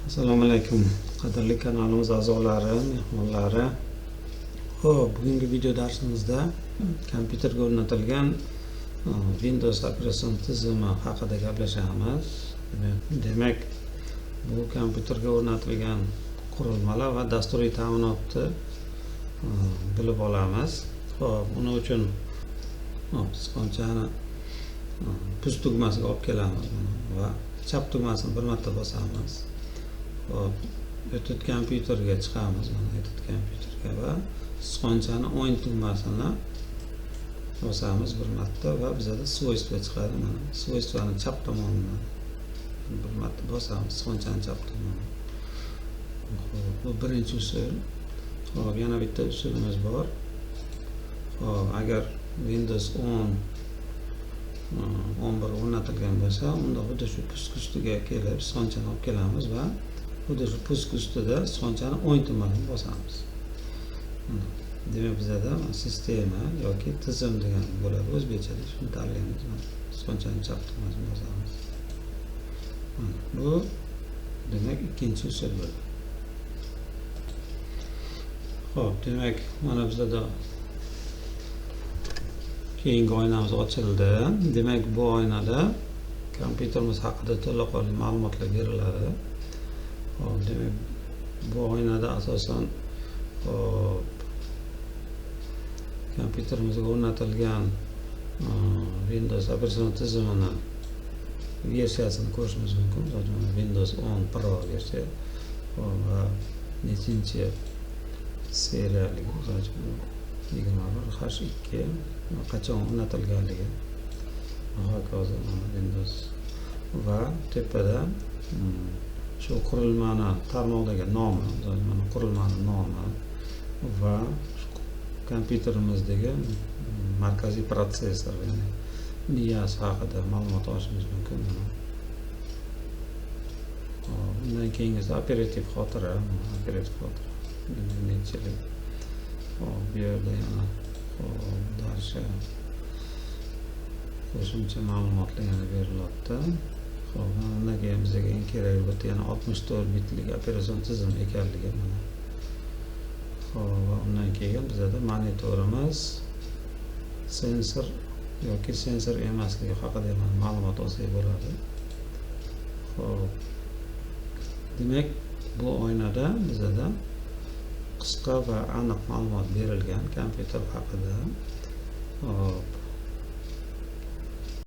Assalomu alaykum qadrli kanalimiz a'zolari, mehmonlari. Xo'p, bugungi video darsimizda kompyuterga o'rnatilgan Windows operatsion tizimi haqida gaplashamiz. Demak, bu kompyuterga o'rnatilgan qurilmalar va dasturiy ta'minotni bilib olamiz. Xo'p, uning uchun sichqonchani pust tugmasiga olib kelamiz va chap tugmasini bir marta bosamiz. Hop, etüt kompyuterga chiqamiz. Mana etüt kompyuterga va sichqonchani o'ng tugmasini bosamiz bir marta va bizda svойство chiqadi. Mana svойствоni chap tomonidan bir marta bosamiz, sichqonchani chap tomonidan. Xo'p, bu birinchi usul. Xo'p, yana bitta usulimiz bor. Xo'p, agar Windows 11 o'rnatilgan bo'lsa, unda xuddi shu pust ustiga kelib sichqonchani olib kelamiz va xuddi shu pust ustida sichqonchani o'ng tugmasini bosamiz. Demak, bizda sistema yoki tizim degan bo'ladi. O'zbekchada shuni tanlaymiz. Sichqonchani chap tugmasini bosamiz. Bu demak ikkinchi usul bo'ladi. Xo'p, demak, mana bizda keyingi oynamiz ochildi. Demak, bu oynada kompyuterimiz haqida to'laqonli ma'lumotlar beriladi. Hop, demak, bu oynada asosan kompyuterimizga o'rnatilgan Windows operatsion tizimini versiyasini ko'rishimiz mumkin. Masalan, Windows 10 Pro versiya va nechinchi seriyaligi, masalan, 21H2 qachon o'rnatilganligi hokazo Windows va tepada shu qurilmani tarmoqdagi nomi, mana qurilmani nomi va kompyuterimizdagi markaziy protsessor, ya'ni BIOS haqida ma'lumot olishimiz mumkin. Undan keyingisi operativ xotira, nechilik. Bu yerda yana darsha qo'shimcha ma'lumotlar yana beriladi. Xo'p, undan keyin bizga eng kerak bo'lgan yana 64 bitlik operatsion tizim ekanligi mana. Xo'p, undan keyin bizda monitorimiz sensor yoki sensor emasligi haqida ham ma'lumot olsak bo'ladi. Xo'p, demak, bu oynada bizda qisqa va aniq ma'lumot berilgan kompyuter haqida. Hop,